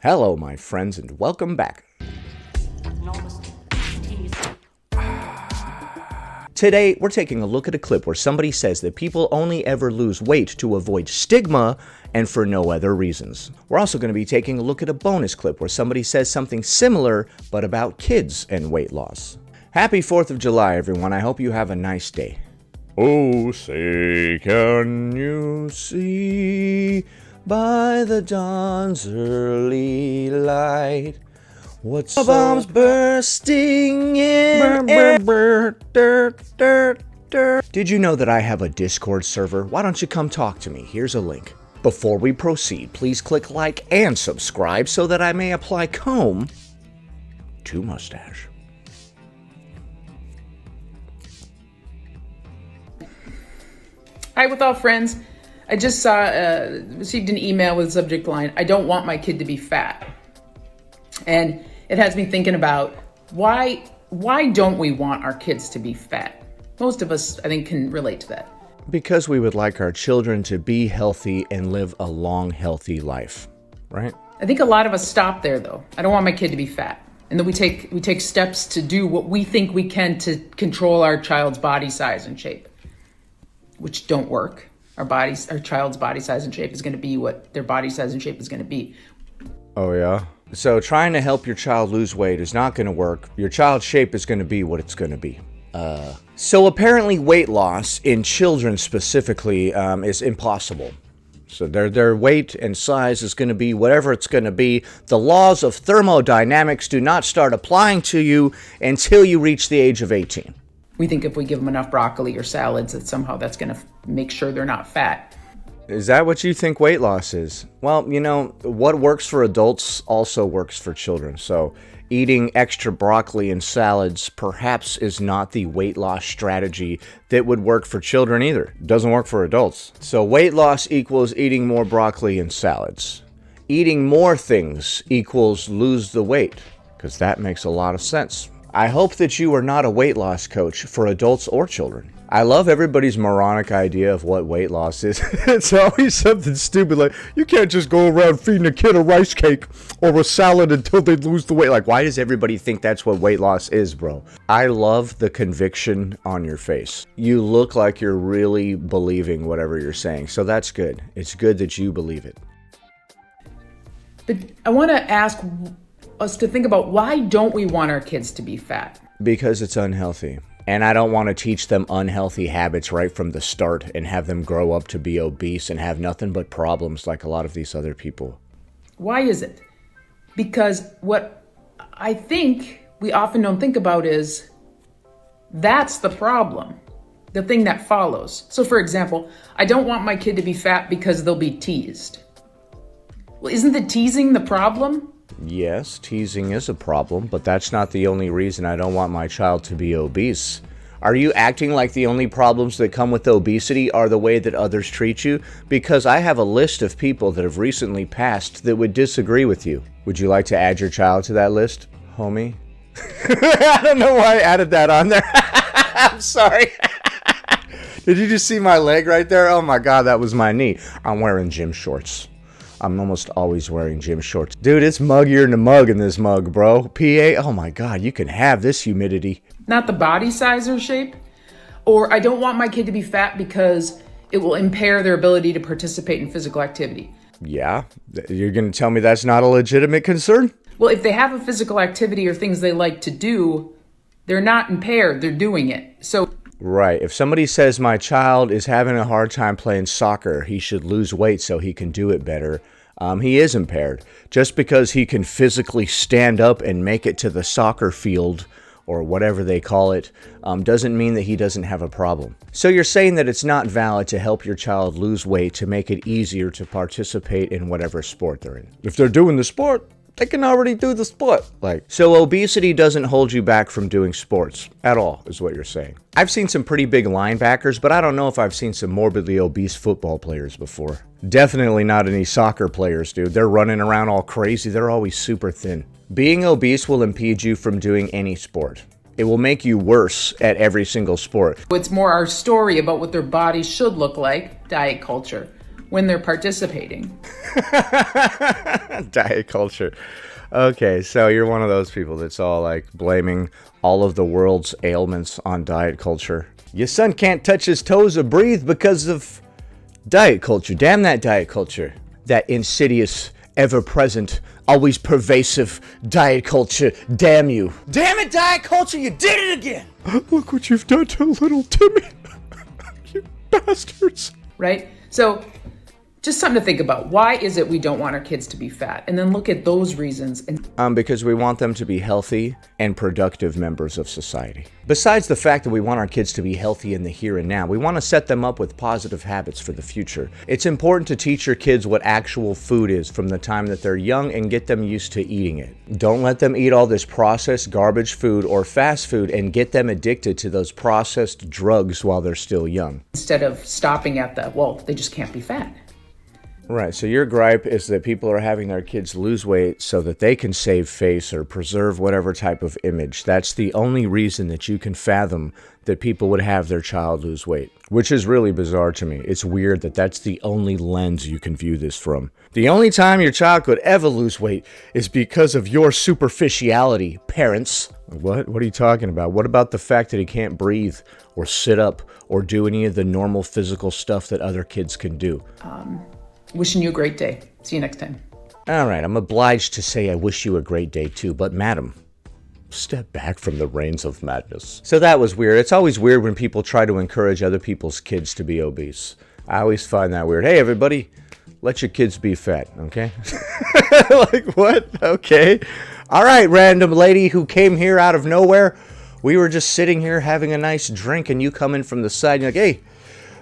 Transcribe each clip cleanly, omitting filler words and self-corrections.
Hello, my friends, and welcome back. Today, we're taking a look at a clip where somebody says that people only ever lose weight to avoid stigma and for no other reasons. We're also going to be taking a look at a bonus clip where somebody says something similar, but about kids and weight loss. Happy 4th of July, everyone. I hope you have a nice day. Oh, say, can you see by the dawn's early light what's bombs bursting in Did you know that I have a Discord server? Why don't you come talk to me? Here's a link. Before we proceed, please click like and subscribe so that I may apply comb to mustache. Hi, with all friends. I just received an email with the subject line, I don't want my kid to be fat. And it has me thinking about why don't we want our kids to be fat? Most of us, I think, can relate to that. Because we would like our children to be healthy and live a long, healthy life, right? I think a lot of us stop there, though. I don't want my kid to be fat. And then we take steps to do what we think we can to control our child's body size and shape, which don't work. Our child's body size and shape is going to be what their body size and shape is going to be. Oh, yeah? So trying to help your child lose weight is not going to work. Your child's shape is going to be what it's going to be. So apparently weight loss in children specifically is impossible. So their weight and size is going to be whatever it's going to be. The laws of thermodynamics do not start applying to you until you reach the age of 18. We think if we give them enough broccoli or salads that somehow that's going to make sure they're not fat. Is that what you think weight loss is? Well, you know, what works for adults also works for children. So eating extra broccoli and salads perhaps is not the weight loss strategy that would work for children either. It doesn't work for adults. So weight loss equals eating more broccoli and salads. Eating more things equals lose the weight, because that makes a lot of sense. I hope that you are not a weight loss coach for adults or children. I love everybody's moronic idea of what weight loss is. It's always something stupid like, you can't just go around feeding a kid a rice cake or a salad until they lose the weight. Like, why does everybody think that's what weight loss is, bro? I love the conviction on your face. You look like you're really believing whatever you're saying, so that's good. It's good that you believe it. But I want to ask us to think about, why don't we want our kids to be fat? Because it's unhealthy. And I don't want to teach them unhealthy habits right from the start and have them grow up to be obese and have nothing but problems like a lot of these other people. Why is it? Because what I think we often don't think about is that's the problem, the thing that follows. So for example, I don't want my kid to be fat because they'll be teased. Well, isn't the teasing the problem? Yes, teasing is a problem, but that's not the only reason I don't want my child to be obese. Are you acting like the only problems that come with obesity are the way that others treat you? Because I have a list of people that have recently passed that would disagree with you. Would you like to add your child to that list, homie? I don't know why I added that on there. I'm sorry. Did you just see my leg right there? Oh my God, that was my knee. I'm wearing gym shorts. I'm almost always wearing gym shorts. Dude, it's muggier than a mug in this mug, bro. PA, oh my God, you can have this humidity. Not the body size or shape. Or I don't want my kid to be fat because it will impair their ability to participate in physical activity. Yeah, you're gonna tell me that's not a legitimate concern? Well, if they have a physical activity or things they like to do, they're not impaired, they're doing it. So right. If somebody says my child is having a hard time playing soccer, he should lose weight so he can do it better, he is impaired. Just because he can physically stand up and make it to the soccer field or whatever they call it, doesn't mean that he doesn't have a problem. So you're saying that it's not valid to help your child lose weight to make it easier to participate in whatever sport they're in. If they're doing the sport, they can already do the sport. So obesity doesn't hold you back from doing sports at all, is what you're saying. I've seen some pretty big linebackers, but I don't know if I've seen some morbidly obese football players before. Definitely not any soccer players, dude. They're running around all crazy. They're always super thin. Being obese will impede you from doing any sport. It will make you worse at every single sport. it's more our story about what their bodies should look like, diet culture, when they're participating. Diet culture. Okay, so you're one of those people that's all like blaming all of the world's ailments on diet culture. Your son can't touch his toes or breathe because of diet culture. Damn that diet culture. That insidious, ever-present, always pervasive diet culture. Damn you. Damn it, diet culture, you did it again. Look what you've done to little Timmy. You bastards. Right? So just something to think about. Why is it we don't want our kids to be fat? And then look at those reasons. And because we want them to be healthy and productive members of society. Besides the fact that we want our kids to be healthy in the here and now, we want to set them up with positive habits for the future. It's important to teach your kids what actual food is from the time that they're young and get them used to eating it. Don't let them eat all this processed garbage food or fast food and get them addicted to those processed drugs while they're still young. instead of stopping at the, well, they just can't be fat. Right, so your gripe is that people are having their kids lose weight so that they can save face or preserve whatever type of image. That's the only reason that you can fathom that people would have their child lose weight, which is really bizarre to me. It's weird that that's the only lens you can view this from. The only time your child could ever lose weight is because of your superficiality, parents. What are you talking about? What about the fact that he can't breathe or sit up or do any of the normal physical stuff that other kids can do? Wishing you a great day. See you next time. All right, I'm obliged to say I wish you a great day too, but madam, step back from the reins of madness. So that was weird. It's always weird when people try to encourage other people's kids to be obese. I always find that weird. Hey, everybody, let your kids be fat, okay? Like, what? Okay. All right, random lady who came here out of nowhere. We were just sitting here having a nice drink, and you come in from the side, and you're like, hey,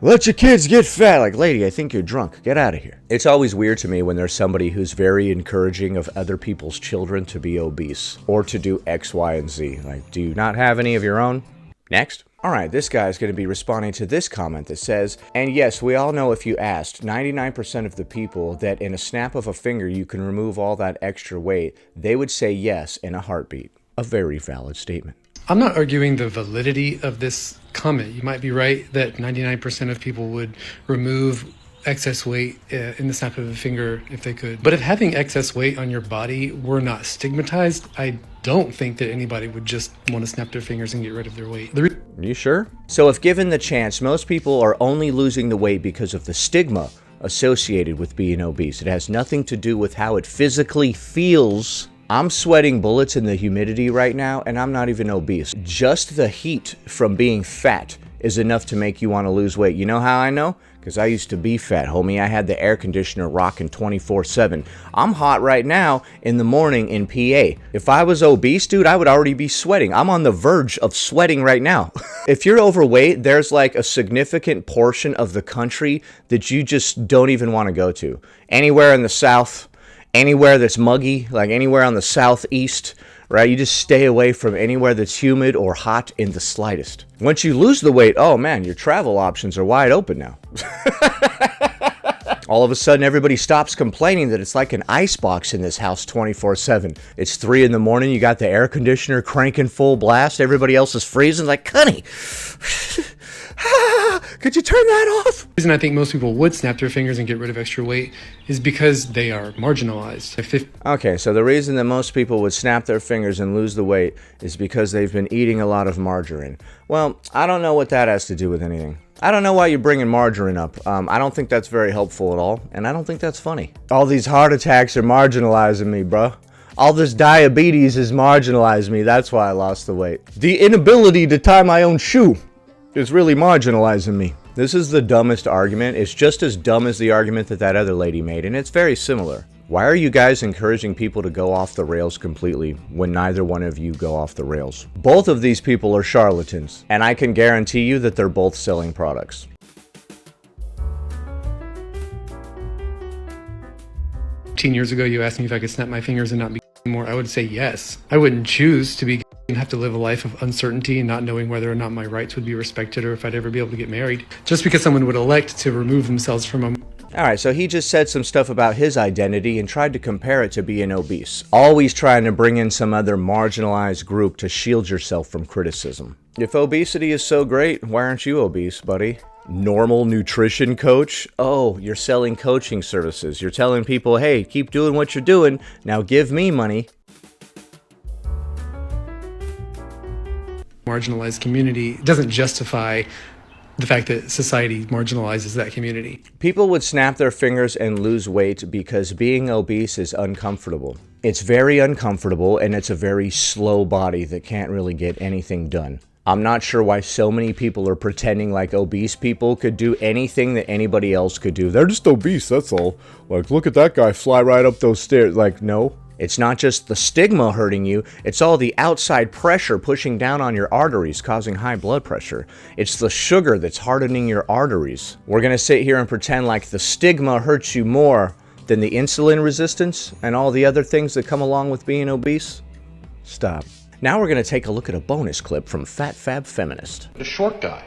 let your kids get fat. Like, lady, I think you're drunk. Get out of here. It's always weird to me when there's somebody who's very encouraging of other people's children to be obese or to do X, Y, and Z. Like, do you not have any of your own? Next. All right, this guy is going to be responding to this comment that says, and yes, we all know if you asked 99% of the people that in a snap of a finger you can remove all that extra weight, they would say yes in a heartbeat. A very valid statement. I'm not arguing the validity of this comment. You might be right that 99% of people would remove excess weight in the snap of a finger if they could. But if having excess weight on your body were not stigmatized, I don't think that anybody would just want to snap their fingers and get rid of their weight. Are you sure? So if given the chance, most people are only losing the weight because of the stigma associated with being obese. It has nothing to do with how it physically feels. I'm sweating bullets in the humidity right now, and I'm not even obese. Just the heat from being fat is enough to make you want to lose weight. You know how I know? Because I used to be fat, homie. I had the air conditioner rocking 24/7. I'm hot right now in the morning in PA. If I was obese, dude, I would already be sweating. I'm on the verge of sweating right now. If you're overweight, there's like a significant portion of the country that you just don't even want to go to. Anywhere in the South, anywhere that's muggy, like anywhere on the southeast, right? You just stay away from anywhere that's humid or hot in the slightest. Once you lose the weight, oh man, your travel options are wide open now. All of a sudden, everybody stops complaining that it's like an icebox in this house 24/7. It's 3 in the morning, you got the air conditioner cranking full blast, everybody else is freezing, like, honey, could you turn that off? The reason I think most people would snap their fingers and get rid of extra weight is because they are marginalized. Okay, so the reason that most people would snap their fingers and lose the weight is because they've been eating a lot of margarine. Well, I don't know what that has to do with anything. I don't know why you're bringing margarine up. I don't think that's very helpful at all, and I don't think that's funny. All these heart attacks are marginalizing me, bruh. All this diabetes has marginalized me. That's why I lost the weight. The inability to tie my own shoe is really marginalizing me. This is the dumbest argument. It's just as dumb as the argument that other lady made, and it's very similar. Why are you guys encouraging people to go off the rails completely when neither one of you go off the rails? Both of these people are charlatans, and I can guarantee you that they're both selling products. 15 years ago, you asked me if I could snap my fingers and not be more. I would say yes. I wouldn't choose to be and have to live a life of uncertainty and not knowing whether or not my rights would be respected or if I'd ever be able to get married. Just because someone would elect to remove themselves from a... Alright, so he just said some stuff about his identity and tried to compare it to being obese. Always trying to bring in some other marginalized group to shield yourself from criticism. If obesity is so great, why aren't you obese, buddy? Normal nutrition coach? Oh, you're selling coaching services. You're telling people, hey, keep doing what you're doing. Now give me money. Marginalized community doesn't justify the fact that society marginalizes that community. People would snap their fingers and lose weight because being obese is uncomfortable. It's very uncomfortable, and it's a very slow body that can't really get anything done. I'm not sure why so many people are pretending like obese people could do anything that anybody else could do. They're just obese, that's all. Like, look at that guy fly right up those stairs. Like, no. It's not just the stigma hurting you, it's all the outside pressure pushing down on your arteries, causing high blood pressure. It's the sugar that's hardening your arteries. We're gonna sit here and pretend like the stigma hurts you more than the insulin resistance and all the other things that come along with being obese? Stop. Now we're going to take a look at a bonus clip from Fat Fab Feminist. The short guy,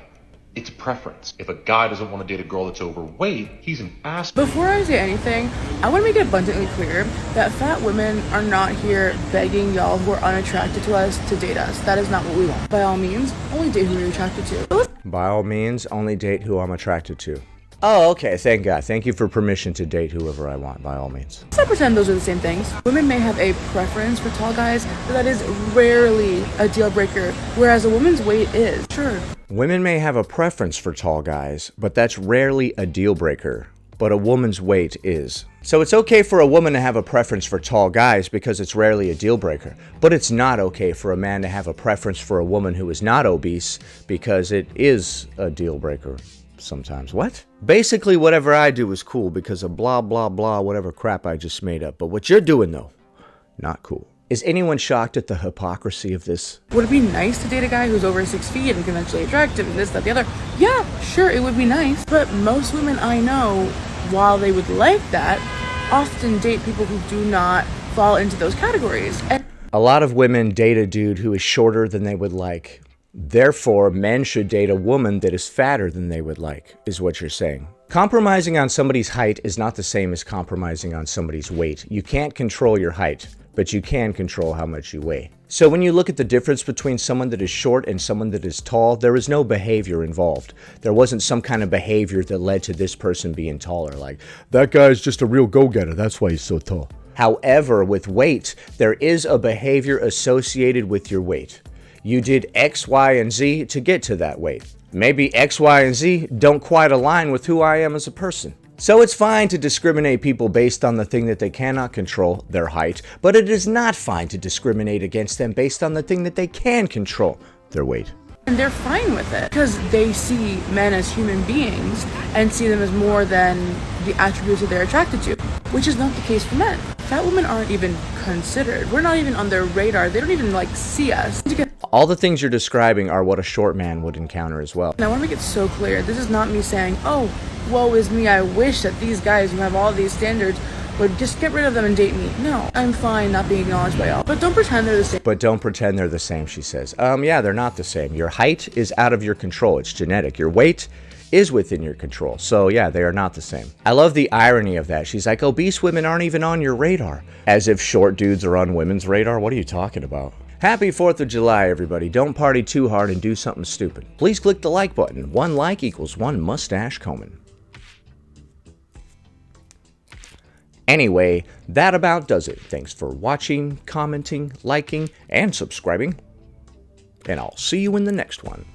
it's preference. If a guy doesn't want to date a girl that's overweight, he's an ass. Before I say anything, I want to make it abundantly clear that fat women are not here begging y'all who are unattracted to us to date us. That is not what we want. By all means, only date who you're attracted to. By all means, only date who I'm attracted to. Oh, okay, thank God. Thank you for permission to date whoever I want, by all means. Let's not pretend those are the same things. Women may have a preference for tall guys, but that is rarely a deal breaker, whereas a woman's weight is. Sure. Women may have a preference for tall guys, but that's rarely a deal breaker. But a woman's weight is. So it's okay for a woman to have a preference for tall guys because it's rarely a deal breaker. But it's not okay for a man to have a preference for a woman who is not obese because it is a deal breaker. Sometimes. What? Basically, whatever I do is cool because of blah, blah, blah, whatever crap I just made up. But what you're doing, though, not cool. Is anyone shocked at the hypocrisy of this? Would it be nice to date a guy who's over 6 feet and conventionally attractive and this, that, the other? Yeah, sure, it would be nice. But most women I know, while they would like that, often date people who do not fall into those categories. And a lot of women date a dude who is shorter than they would like. Therefore, men should date a woman that is fatter than they would like, is what you're saying. Compromising on somebody's height is not the same as compromising on somebody's weight. You can't control your height, but you can control how much you weigh. So when you look at the difference between someone that is short and someone that is tall, there is no behavior involved. There wasn't some kind of behavior that led to this person being taller. Like, that guy's just a real go-getter, that's why he's so tall. However, with weight, there is a behavior associated with your weight. You did X, Y, and Z to get to that weight. Maybe X, Y, and Z don't quite align with who I am as a person. So it's fine to discriminate people based on the thing that they cannot control, their height, but it is not fine to discriminate against them based on the thing that they can control, their weight. And they're fine with it because they see men as human beings and see them as more than the attributes that they're attracted to, which is not the case for men. Fat women aren't even considered. We're not even on their radar. They don't even see us. All the things you're describing are what a short man would encounter as well. And I want to make it so clear. This is not me saying, oh, woe is me. I wish that these guys who have all these standards would just get rid of them and date me. No, I'm fine not being acknowledged by y'all. But don't pretend they're the same. But don't pretend they're the same, she says. Yeah, they're not the same. Your height is out of your control. It's genetic. Your weight is within your control. So yeah, they are not the same. I love the irony of that. She's like, obese women aren't even on your radar. As if short dudes are on women's radar. What are you talking about? Happy 4th of July, everybody. Don't party too hard and do something stupid. Please click the like button. 1 like equals 1 mustache combing. Anyway, that about does it. Thanks for watching, commenting, liking, and subscribing. And I'll see you in the next one.